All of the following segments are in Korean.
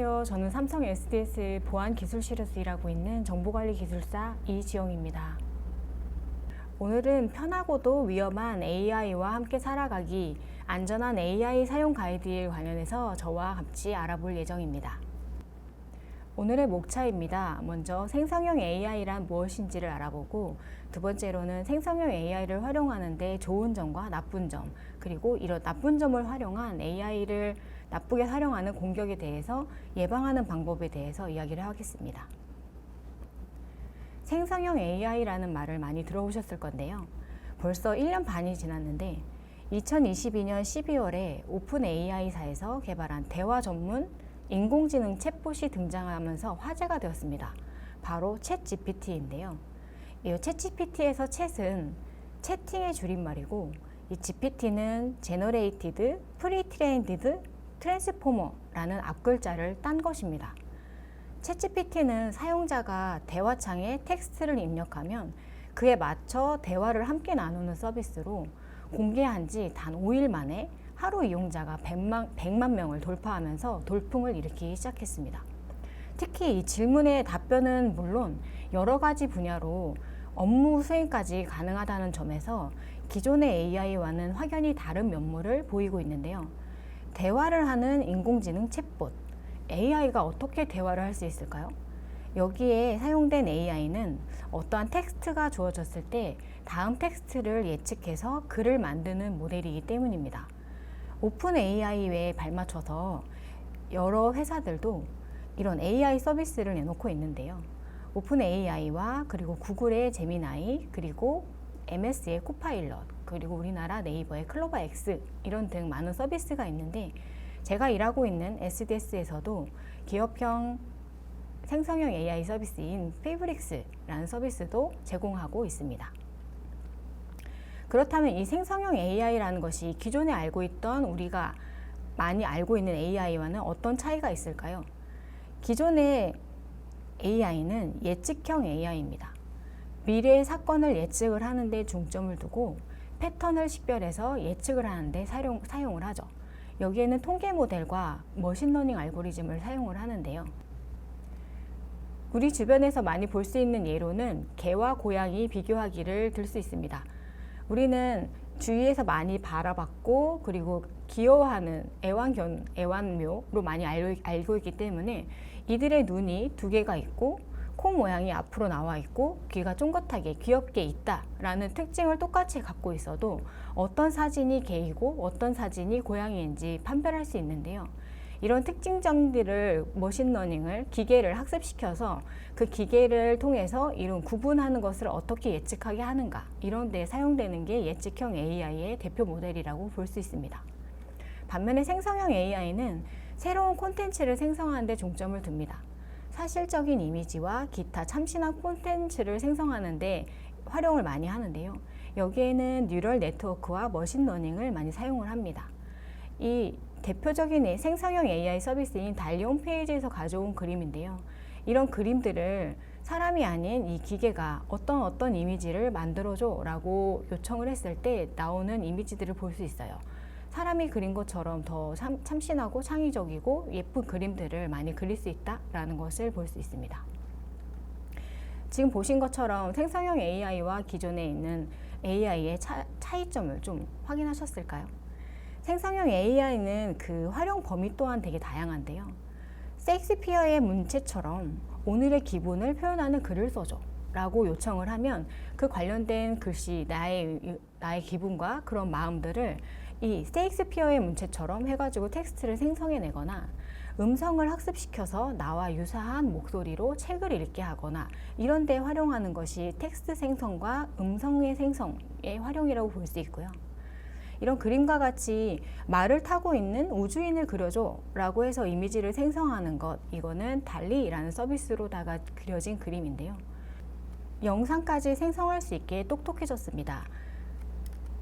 안녕하세요. 저는 삼성 SDS 보안기술실에서 일하고 있는 정보관리기술사 이지영입니다. 오늘은 편하고도 위험한 AI와 함께 살아가기, 안전한 AI 사용 가이드에 관련해서 저와 같이 알아볼 예정입니다. 오늘의 목차입니다. 먼저 생성형 AI란 무엇인지를 알아보고, 두 번째로는 생성형 AI를 활용하는데 좋은 점과 나쁜 점, 그리고 이런 나쁜 점을 활용한 AI를 나쁘게 활용하는 공격에 대해서 예방하는 방법에 대해서 이야기를 하겠습니다. 생성형 AI라는 말을 많이 들어보셨을 건데요. 벌써 1년 반이 지났는데 2022년 12월에 오픈 AI사에서 개발한 대화 전문 인공지능 챗봇이 등장하면서 화제가 되었습니다. 바로 챗GPT인데요. 이 챗GPT에서 챗은 채팅의 줄임말이고, 이 GPT는 Generated Pre-trained Transformer라는 앞글자를 딴 것입니다. 챗GPT는 사용자가 대화창에 텍스트를 입력하면 그에 맞춰 대화를 함께 나누는 서비스로, 공개한 지 단 5일 만에 하루 이용자가 100만 명을 돌파하면서 돌풍을 일으키기 시작했습니다. 특히 이 질문의 답변은 물론 여러 가지 분야로 업무 수행까지 가능하다는 점에서 기존의 AI와는 확연히 다른 면모를 보이고 있는데요. 대화를 하는 인공지능 챗봇, AI가 어떻게 대화를 할 수 있을까요? 여기에 사용된 AI는 어떠한 텍스트가 주어졌을 때 다음 텍스트를 예측해서 글을 만드는 모델이기 때문입니다. 오픈 AI 외에 발맞춰서 여러 회사들도 이런 AI 서비스를 내놓고 있는데요. 오픈 AI와 그리고 구글의 제미나이, 그리고 MS의 코파일럿, 그리고 우리나라 네이버의 클로버 X 이런 등 많은 서비스가 있는데, 제가 일하고 있는 SDS에서도 기업형 생성형 AI 서비스인 페이브릭스라는 서비스도 제공하고 있습니다. 그렇다면 이 생성형 AI라는 것이 기존에 알고 있던, 우리가 많이 알고 있는 AI와는 어떤 차이가 있을까요? 기존의 AI는 예측형 AI입니다. 미래의 사건을 예측을 하는 데 중점을 두고 패턴을 식별해서 예측을 하는 데 사용을 하죠. 여기에는 통계 모델과 머신러닝 알고리즘을 사용을 하는데요. 우리 주변에서 많이 볼 수 있는 예로는 개와 고양이 비교하기를 들 수 있습니다. 우리는 주위에서 많이 바라봤고, 그리고 귀여워하는 애완묘로 많이 알고 있기 때문에 이들의 눈이 두 개가 있고, 코 모양이 앞으로 나와 있고, 귀가 쫑긋하게 귀엽게 있다라는 특징을 똑같이 갖고 있어도 어떤 사진이 개이고 어떤 사진이 고양이인지 판별할 수 있는데요. 이런 특징점들을 머신러닝을, 기계를 학습시켜서 그 기계를 통해서 이런 구분하는 것을 어떻게 예측하게 하는가, 이런 데 사용되는 게 예측형 AI의 대표 모델이라고 볼 수 있습니다. 반면에 생성형 AI는 새로운 콘텐츠를 생성하는 데 중점을 둡니다. 사실적인 이미지와 기타 참신한 콘텐츠를 생성하는 데 활용을 많이 하는데요. 여기에는 뉴럴 네트워크와 머신러닝을 많이 사용을 합니다. 이 대표적인 생성형 AI 서비스인 달리 홈페이지에서 가져온 그림인데요. 이런 그림들을 사람이 아닌 이 기계가 어떤 이미지를 만들어줘 라고 요청을 했을 때 나오는 이미지들을 볼 수 있어요. 사람이 그린 것처럼 더 참신하고 창의적이고 예쁜 그림들을 많이 그릴 수 있다라는 것을 볼 수 있습니다. 지금 보신 것처럼 생성형 AI와 기존에 있는 AI의 차이점을 좀 확인하셨을까요? 생성형 AI는 그 활용 범위 또한 되게 다양한데요. 셰익스피어의 문체처럼 오늘의 기분을 표현하는 글을 써줘 라고 요청을 하면 그 관련된 글씨, 나의 기분과 그런 마음들을 이 셰익스피어의 문체처럼 해가지고 텍스트를 생성해내거나, 음성을 학습시켜서 나와 유사한 목소리로 책을 읽게 하거나, 이런 데 활용하는 것이 텍스트 생성과 음성의 생성의 활용이라고 볼 수 있고요. 이런 그림과 같이 말을 타고 있는 우주인을 그려줘 라고 해서 이미지를 생성하는 것, 이거는 달리라는 서비스로다가 그려진 그림인데요. 영상까지 생성할 수 있게 똑똑해졌습니다.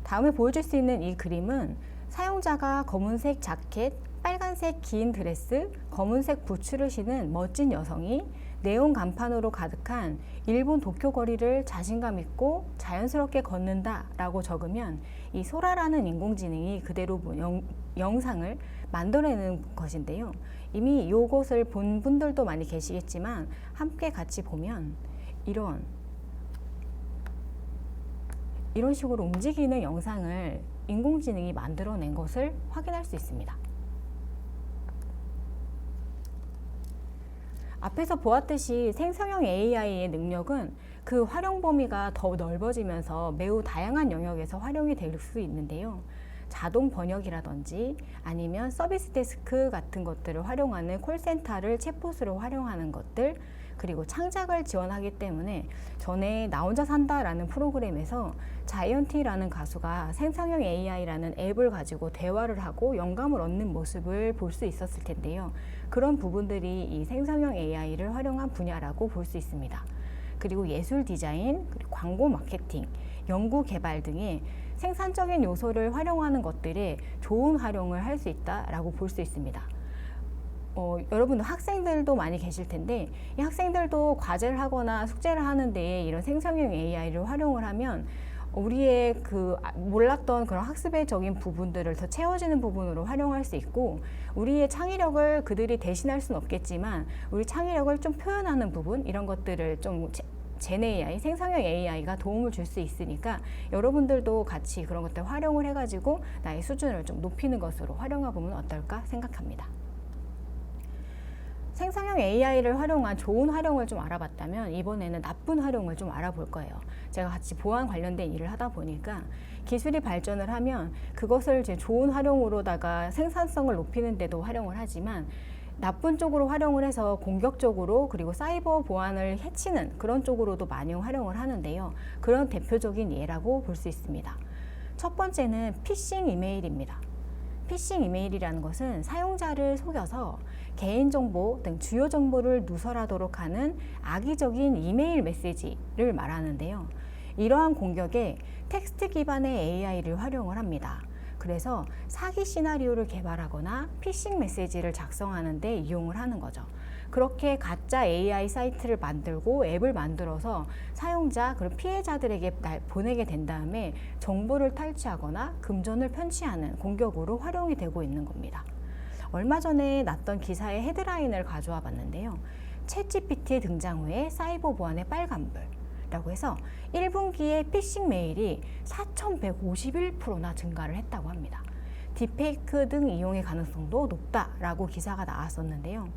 다음에 보여줄 수 있는 이 그림은 사용자가 검은색 자켓, 빨간색 긴 드레스, 검은색 부츠를 신은 멋진 여성이 네온 간판으로 가득한 일본 도쿄 거리를 자신감 있고 자연스럽게 걷는다라고 적으면 이 소라라는 인공지능이 그대로 영상을 만들어내는 것인데요. 이미 이것을 본 분들도 많이 계시겠지만 함께 같이 보면 이런 식으로 움직이는 영상을 인공지능이 만들어낸 것을 확인할 수 있습니다. 앞에서 보았듯이 생성형 AI의 능력은 그 활용 범위가 더 넓어지면서 매우 다양한 영역에서 활용이 될 수 있는데요. 자동 번역이라든지 아니면 서비스 데스크 같은 것들을 활용하는 콜센터를 챗봇으로 활용하는 것들, 그리고 창작을 지원하기 때문에 전에 나 혼자 산다라는 프로그램에서 자이언티라는 가수가 생성형 AI라는 앱을 가지고 대화를 하고 영감을 얻는 모습을 볼 수 있었을 텐데요. 그런 부분들이 이 생성형 AI를 활용한 분야라고 볼 수 있습니다. 그리고 예술 디자인, 그리고 광고 마케팅, 연구 개발 등의 생산적인 요소를 활용하는 것들에 좋은 활용을 할 수 있다라고 볼 수 있습니다. 여러분 학생들도 많이 계실 텐데 이 학생들도 과제를 하거나 숙제를 하는데 이런 생성형 AI를 활용을 하면 우리의 그 몰랐던 그런 학습의적인 부분들을 더 채워지는 부분으로 활용할 수 있고, 우리의 창의력을 그들이 대신할 수는 없겠지만 우리 창의력을 좀 표현하는 부분, 이런 것들을 좀 젠 AI, 생성형 AI가 도움을 줄 수 있으니까 여러분들도 같이 그런 것들 활용을 해가지고 나의 수준을 좀 높이는 것으로 활용해 보면 어떨까 생각합니다. 생성형 AI를 활용한 좋은 활용을 좀 알아봤다면 이번에는 나쁜 활용을 좀 알아볼 거예요. 제가 같이 보안 관련된 일을 하다 보니까 기술이 발전을 하면 그것을 이제 좋은 활용으로다가 생산성을 높이는 데도 활용을 하지만 나쁜 쪽으로 활용을 해서 공격적으로, 그리고 사이버 보안을 해치는 그런 쪽으로도 많이 활용을 하는데요. 그런 대표적인 예라고 볼 수 있습니다. 첫 번째는 피싱 이메일입니다. 피싱 이메일이라는 것은 사용자를 속여서 개인정보 등 주요 정보를 누설하도록 하는 악의적인 이메일 메시지를 말하는데요. 이러한 공격에 텍스트 기반의 AI를 활용을 합니다. 그래서 사기 시나리오를 개발하거나 피싱 메시지를 작성하는 데 이용을 하는 거죠. 그렇게 가짜 AI 사이트를 만들고 앱을 만들어서 사용자 그리고 피해자들에게 보내게 된 다음에 정보를 탈취하거나 금전을 편취하는 공격으로 활용이 되고 있는 겁니다. 얼마 전에 났던 기사의 헤드라인을 가져와 봤는데요. 챗GPT 등장 후에 사이버 보안의 빨간불 라고 해서 1분기에 피싱 메일이 4,151%나 증가를 했다고 합니다. 딥페이크 등 이용의 가능성도 높다라고 기사가 나왔었는데요.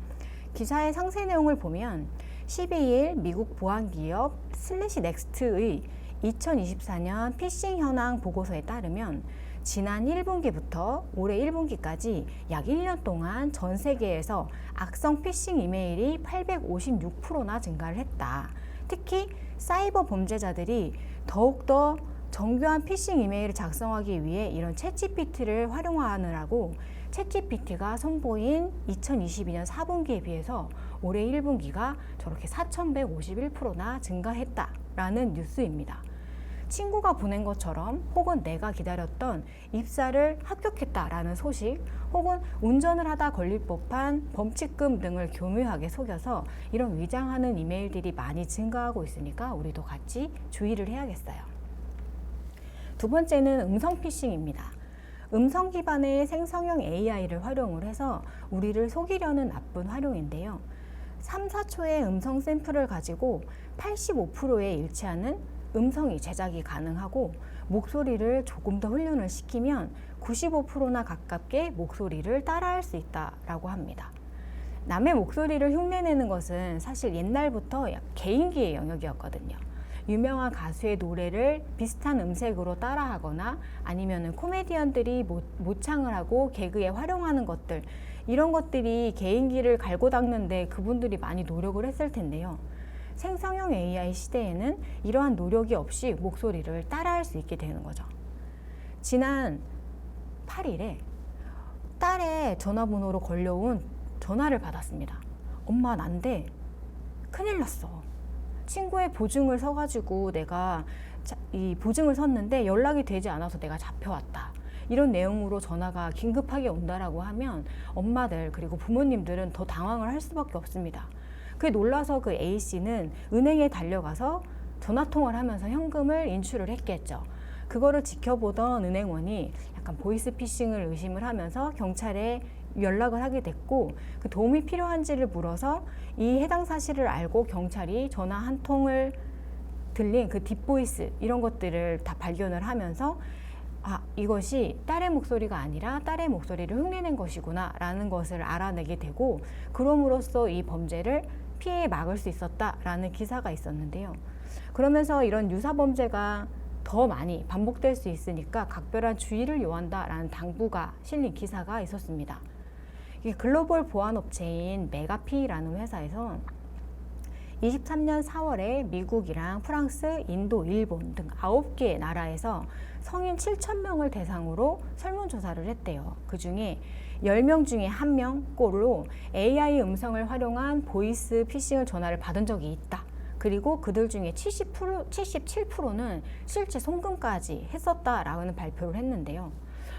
기사의 상세 내용을 보면 12일 미국 보안기업 슬래시넥스트의 2024년 피싱 현황 보고서에 따르면 지난 1분기부터 올해 1분기까지 약 1년 동안 전 세계에서 악성 피싱 이메일이 856%나 증가를 했다. 특히 사이버 범죄자들이 더욱더 정교한 피싱 이메일을 작성하기 위해 이런 챗GPT를 활용하느라고 챗GPT가 선보인 2022년 4분기에 비해서 올해 1분기가 저렇게 4,151%나 증가했다라는 뉴스입니다. 친구가 보낸 것처럼, 혹은 내가 기다렸던 입사를 합격했다라는 소식, 혹은 운전을 하다 걸릴 법한 범칙금 등을 교묘하게 속여서 이런 위장하는 이메일들이 많이 증가하고 있으니까 우리도 같이 주의를 해야겠어요. 두 번째는 음성 피싱입니다. 음성 기반의 생성형 AI를 활용을 해서 우리를 속이려는 나쁜 활용인데요. 3, 4초의 음성 샘플을 가지고 85%에 일치하는 음성이 제작이 가능하고, 목소리를 조금 더 훈련을 시키면 95%나 가깝게 목소리를 따라할 수 있다라고 합니다. 남의 목소리를 흉내내는 것은 사실 옛날부터 개인기의 영역이었거든요. 유명한 가수의 노래를 비슷한 음색으로 따라하거나 아니면은 코미디언들이 모창을 하고 개그에 활용하는 것들, 이런 것들이 개인기를 갈고 닦는데 그분들이 많이 노력을 했을 텐데요. 생성형 AI 시대에는 이러한 노력이 없이 목소리를 따라할 수 있게 되는 거죠. 지난 8일에 딸의 전화번호로 걸려온 전화를 받았습니다. 엄마, 난데 큰일 났어. 친구의 보증을 서가지고 내가 이 보증을 섰는데 연락이 되지 않아서 내가 잡혀왔다. 이런 내용으로 전화가 긴급하게 온다라고 하면 엄마들 그리고 부모님들은 더 당황을 할 수밖에 없습니다. 그게 놀라서 그 A씨는 은행에 달려가서 전화통화를 하면서 현금을 인출을 했겠죠. 그거를 지켜보던 은행원이 약간 보이스피싱을 의심을 하면서 경찰에 연락을 하게 됐고, 그 도움이 필요한지를 물어서 이 해당 사실을 알고 경찰이 전화 한 통을 들린 그 딥보이스 이런 것들을 다 발견을 하면서 이것이 딸의 목소리가 아니라 딸의 목소리를 흉내낸 것이구나 라는 것을 알아내게 되고, 그럼으로써 이 범죄를 피해 막을 수 있었다라는 기사가 있었는데요. 그러면서 이런 유사범죄가 더 많이 반복될 수 있으니까 각별한 주의를 요한다라는 당부가 실린 기사가 있었습니다. 이게 글로벌 보안업체인 메가피라는 회사에서 23년 4월에 미국이랑 프랑스, 인도, 일본 등 9개 나라에서 성인 7,000명을 대상으로 설문조사를 했대요. 그 중에 10명 중에 1명 꼴로 AI 음성을 활용한 보이스 피싱을 전화를 받은 적이 있다. 그리고 그들 중에 77%는 실제 송금까지 했었다라는 발표를 했는데요.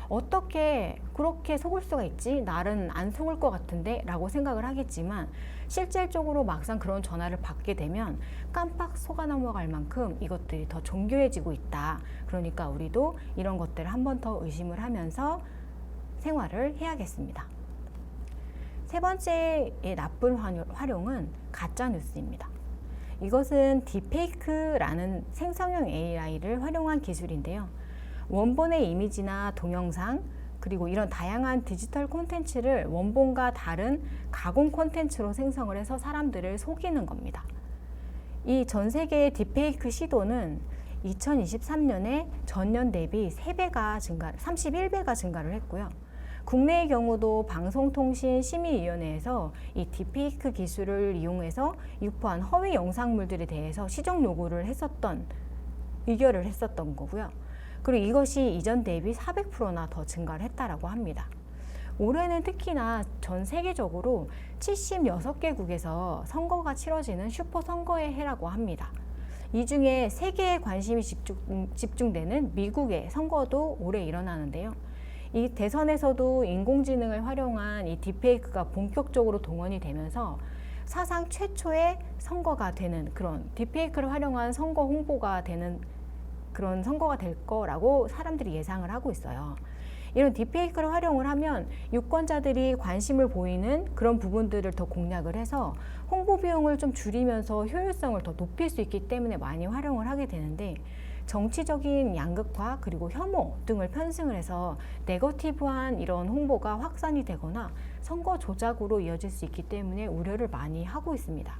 어떻게 그렇게 속을 수가 있지? 나는 안 속을 것 같은데? 라고 생각을 하겠지만 실질적으로 막상 그런 전화를 받게 되면 깜빡 속아 넘어갈 만큼 이것들이 더 정교해지고 있다. 그러니까 우리도 이런 것들을 한 번 더 의심을 하면서 생활을 해야겠습니다. 세 번째의 나쁜 활용은 가짜뉴스입니다. 이것은 딥페이크라는 생성형 AI를 활용한 기술인데요. 원본의 이미지나 동영상, 그리고 이런 다양한 디지털 콘텐츠를 원본과 다른 가공 콘텐츠로 생성을 해서 사람들을 속이는 겁니다. 이 전 세계의 딥페이크 시도는 2023년에 전년 대비 31배가 증가를 했고요. 국내의 경우도 방송통신심의위원회에서 이 딥페이크 기술을 이용해서 유포한 허위 영상물들에 대해서 시정 요구를 의결을 했었던 거고요. 그리고 이것이 이전 대비 400%나 더 증가를 했다라고 합니다. 올해는 특히나 전 세계적으로 76개국에서 선거가 치러지는 슈퍼 선거의 해라고 합니다. 이 중에 세계의 관심이 집중되는 미국의 선거도 올해 일어나는데요. 이 대선에서도 인공지능을 활용한 이 딥페이크가 본격적으로 동원이 되면서 사상 최초의 선거가 되는 그런 딥페이크를 활용한 선거 홍보가 되는 그런 선거가 될 거라고 사람들이 예상을 하고 있어요. 이런 딥페이크를 활용을 하면 유권자들이 관심을 보이는 그런 부분들을 더 공략을 해서 홍보 비용을 좀 줄이면서 효율성을 더 높일 수 있기 때문에 많이 활용을 하게 되는데, 정치적인 양극화 그리고 혐오 등을 편승을 해서 네거티브한 이런 홍보가 확산이 되거나 선거 조작으로 이어질 수 있기 때문에 우려를 많이 하고 있습니다.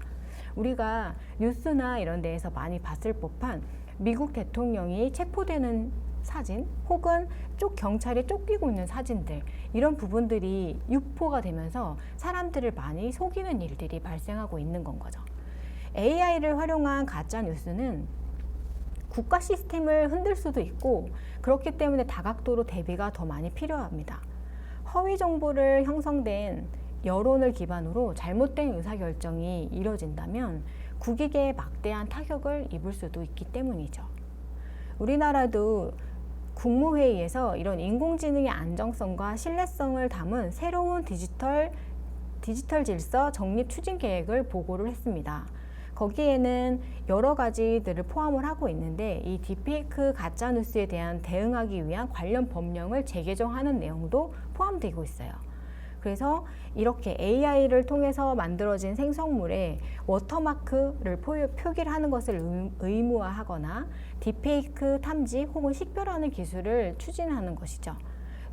우리가 뉴스나 이런 데에서 많이 봤을 법한 미국 대통령이 체포되는 사진 혹은 경찰이 쫓기고 있는 사진들, 이런 부분들이 유포가 되면서 사람들을 많이 속이는 일들이 발생하고 있는 건 거죠. AI를 활용한 가짜 뉴스는 국가 시스템을 흔들 수도 있고, 그렇기 때문에 다각도로 대비가 더 많이 필요합니다. 허위 정보를 형성된 여론을 기반으로 잘못된 의사결정이 이뤄진다면 국익에 막대한 타격을 입을 수도 있기 때문이죠. 우리나라도 국무회의에서 이런 인공지능의 안정성과 신뢰성을 담은 새로운 디지털 질서 정립 추진 계획을 보고를 했습니다. 거기에는 여러 가지들을 포함을 하고 있는데, 이 딥페이크 가짜뉴스에 대한 대응하기 위한 관련 법령을 재개정하는 내용도 포함되고 있어요. 그래서 이렇게 AI를 통해서 만들어진 생성물에 워터마크를 표기를 하는 것을 의무화하거나 딥페이크 탐지 혹은 식별하는 기술을 추진하는 것이죠.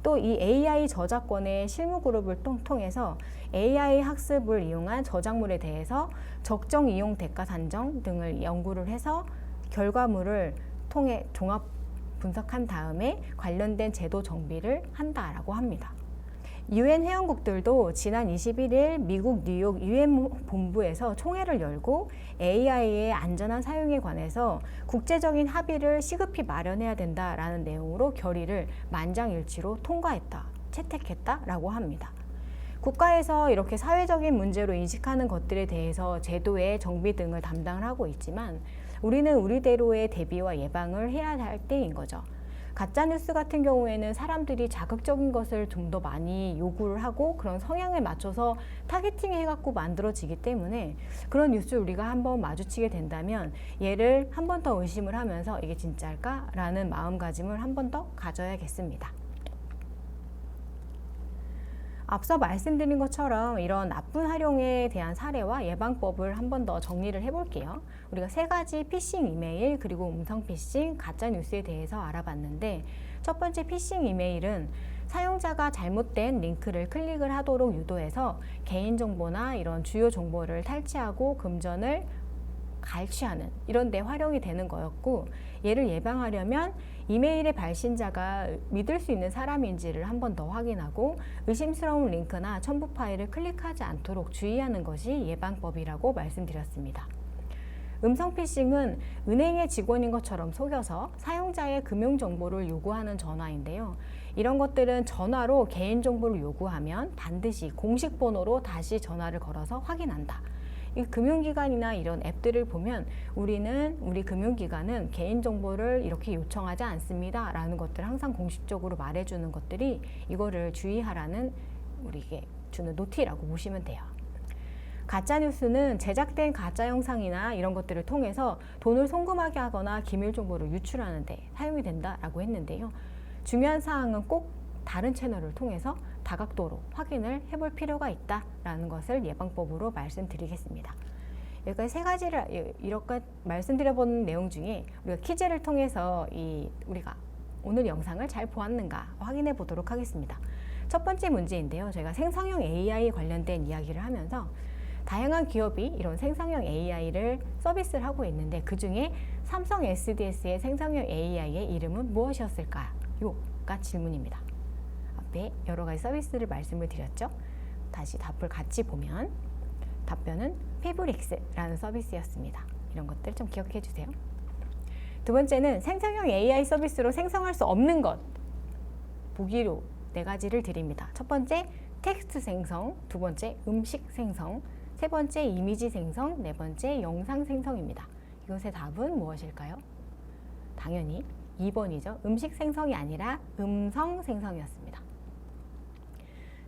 또 이 AI 저작권의 실무 그룹을 통해서 AI 학습을 이용한 저작물에 대해서 적정 이용 대가 산정 등을 연구를 해서 결과물을 통해 종합 분석한 다음에 관련된 제도 정비를 한다라고 합니다. 유엔 회원국들도 지난 21일 미국 뉴욕 유엔 본부에서 총회를 열고 AI의 안전한 사용에 관해서 국제적인 합의를 시급히 마련해야 된다라는 내용으로 결의를 만장일치로 채택했다라고 합니다. 국가에서 이렇게 사회적인 문제로 인식하는 것들에 대해서 제도의 정비 등을 담당을 하고 있지만, 우리는 우리대로의 대비와 예방을 해야 할 때인 거죠. 가짜뉴스 같은 경우에는 사람들이 자극적인 것을 좀 더 많이 요구를 하고 그런 성향에 맞춰서 타겟팅 해갖고 만들어지기 때문에 그런 뉴스 우리가 한번 마주치게 된다면 얘를 한 번 더 의심을 하면서 이게 진짜일까? 라는 마음가짐을 한 번 더 가져야겠습니다. 앞서 말씀드린 것처럼 이런 나쁜 활용에 대한 사례와 예방법을 한 번 더 정리를 해볼게요. 우리가 3가지 피싱 이메일 그리고 음성 피싱, 가짜 뉴스에 대해서 알아봤는데 첫 번째 피싱 이메일은 사용자가 잘못된 링크를 클릭을 하도록 유도해서 개인정보나 이런 주요 정보를 탈취하고 금전을 갈취하는 이런 데 활용이 되는 거였고, 얘를 예방하려면 이메일의 발신자가 믿을 수 있는 사람인지를 한 번 더 확인하고 의심스러운 링크나 첨부 파일을 클릭하지 않도록 주의하는 것이 예방법이라고 말씀드렸습니다. 음성 피싱은 은행의 직원인 것처럼 속여서 사용자의 금융정보를 요구하는 전화인데요. 이런 것들은 전화로 개인정보를 요구하면 반드시 공식 번호로 다시 전화를 걸어서 확인한다. 이 금융기관이나 이런 앱들을 보면 우리 금융기관은 개인정보를 이렇게 요청하지 않습니다 라는 것들을 항상 공식적으로 말해주는 것들이 이거를 주의하라는 우리에게 주는 노티라고 보시면 돼요. 가짜뉴스는 제작된 가짜 영상이나 이런 것들을 통해서 돈을 송금하게 하거나 기밀 정보를 유출하는 데 사용이 된다라고 했는데요. 중요한 사항은 꼭 다른 채널을 통해서 다각도로 확인을 해볼 필요가 있다라는 것을 예방법으로 말씀드리겠습니다. 여기까지 3가지를 이렇게 말씀드려본 내용 중에 우리가 퀴즈를 통해서 우리가 오늘 영상을 잘 보았는가 확인해 보도록 하겠습니다. 첫 번째 문제인데요. 저희가 생성형 AI 관련된 이야기를 하면서 다양한 기업이 이런 생성형 AI를 서비스를 하고 있는데 그 중에 삼성 SDS의 생성형 AI의 이름은 무엇이었을까요? 가 질문입니다. 앞에 여러 가지 서비스를 말씀을 드렸죠. 다시 답을 같이 보면 답변은 패브릭스라는 서비스였습니다. 이런 것들 좀 기억해 주세요. 두 번째는 생성형 AI 서비스로 생성할 수 없는 것 보기로 4가지를 드립니다. 첫 번째 텍스트 생성, 두 번째 음식 생성, 세 번째 이미지 생성, 네 번째 영상 생성입니다. 이것의 답은 무엇일까요? 당연히 2번이죠. 음식 생성이 아니라 음성 생성이었습니다.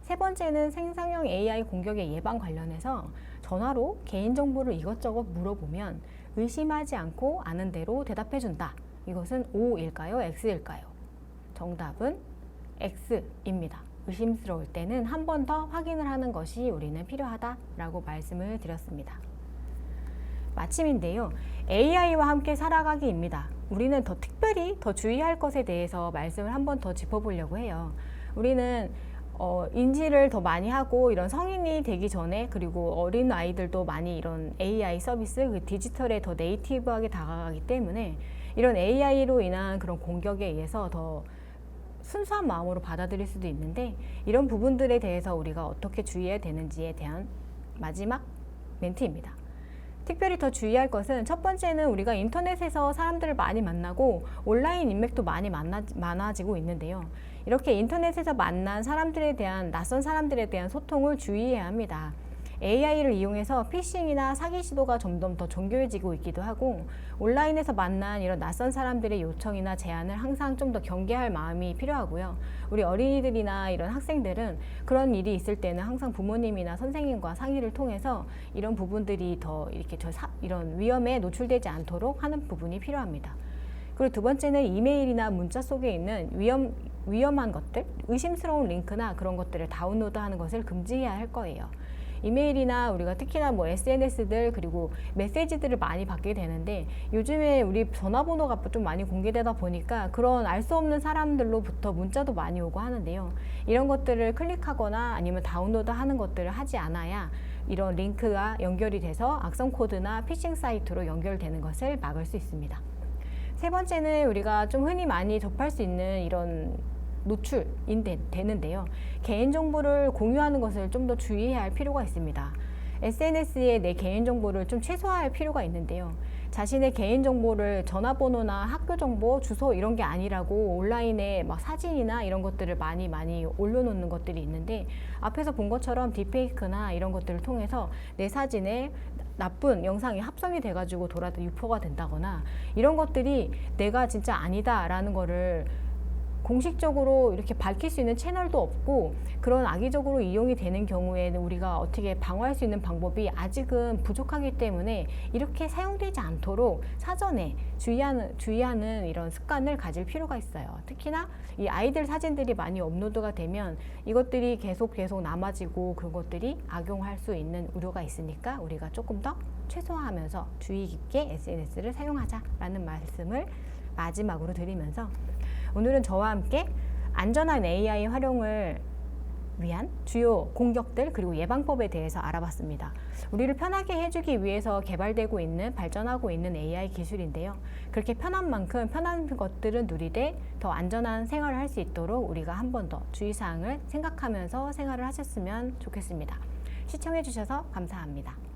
세 번째는 생성형 AI 공격의 예방 관련해서 전화로 개인정보를 이것저것 물어보면 의심하지 않고 아는 대로 대답해준다. 이것은 O일까요? X일까요? 정답은 X입니다. 의심스러울 때는 한 번 더 확인을 하는 것이 우리는 필요하다라고 말씀을 드렸습니다. 마침인데요. AI와 함께 살아가기입니다. 우리는 더 특별히 더 주의할 것에 대해서 말씀을 한 번 더 짚어보려고 해요. 우리는 인지를 더 많이 하고 이런 성인이 되기 전에 그리고 어린 아이들도 많이 이런 AI 서비스, 그 디지털에 더 네이티브하게 다가가기 때문에 이런 AI로 인한 그런 공격에 의해서 더 순수한 마음으로 받아들일 수도 있는데 이런 부분들에 대해서 우리가 어떻게 주의해야 되는지에 대한 마지막 멘트입니다. 특별히 더 주의할 것은 첫 번째는 우리가 인터넷에서 사람들을 많이 만나고 온라인 인맥도 많이 많아지고 있는데요. 이렇게 인터넷에서 만난 사람들에 대한 낯선 사람들에 대한 소통을 주의해야 합니다. AI를 이용해서 피싱이나 사기 시도가 점점 더 정교해지고 있기도 하고 온라인에서 만난 이런 낯선 사람들의 요청이나 제안을 항상 좀 더 경계할 마음이 필요하고요. 우리 어린이들이나 이런 학생들은 그런 일이 있을 때는 항상 부모님이나 선생님과 상의를 통해서 이런 부분들이 더 이렇게 이런 위험에 노출되지 않도록 하는 부분이 필요합니다. 그리고 두 번째는 이메일이나 문자 속에 있는 위험한 것들, 의심스러운 링크나 그런 것들을 다운로드하는 것을 금지해야 할 거예요. 이메일이나 우리가 특히나 SNS들 그리고 메시지들을 많이 받게 되는데 요즘에 우리 전화번호가 좀 많이 공개되다 보니까 그런 알 수 없는 사람들로부터 문자도 많이 오고 하는데요. 이런 것들을 클릭하거나 아니면 다운로드 하는 것들을 하지 않아야 이런 링크가 연결이 돼서 악성 코드나 피싱 사이트로 연결되는 것을 막을 수 있습니다. 세 번째는 우리가 좀 흔히 많이 접할 수 있는 이런 노출이 되는데요. 개인정보를 공유하는 것을 좀 더 주의해야 할 필요가 있습니다. SNS에 내 개인정보를 좀 최소화할 필요가 있는데요. 자신의 개인정보를 전화번호나 학교정보, 주소 이런 게 아니라고 온라인에 사진이나 이런 것들을 많이 올려놓는 것들이 있는데 앞에서 본 것처럼 딥페이크나 이런 것들을 통해서 내 사진에 나쁜 영상이 합성이 돼가지고 유포가 된다거나 이런 것들이 내가 진짜 아니다라는 거를 공식적으로 이렇게 밝힐 수 있는 채널도 없고 그런 악의적으로 이용이 되는 경우에는 우리가 어떻게 방어할 수 있는 방법이 아직은 부족하기 때문에 이렇게 사용되지 않도록 사전에 주의하는 이런 습관을 가질 필요가 있어요. 특히나 이 아이들 사진들이 많이 업로드가 되면 이것들이 계속 남아지고 그것들이 악용할 수 있는 우려가 있으니까 우리가 조금 더 최소화하면서 주의 깊게 SNS를 사용하자라는 말씀을 마지막으로 드리면서 오늘은 저와 함께 안전한 AI 활용을 위한 주요 공격들 그리고 예방법에 대해서 알아봤습니다. 우리를 편하게 해주기 위해서 개발되고 있는 발전하고 있는 AI 기술인데요. 그렇게 편한 만큼 편한 것들은 누리되 더 안전한 생활을 할 수 있도록 우리가 한 번 더 주의사항을 생각하면서 생활을 하셨으면 좋겠습니다. 시청해 주셔서 감사합니다.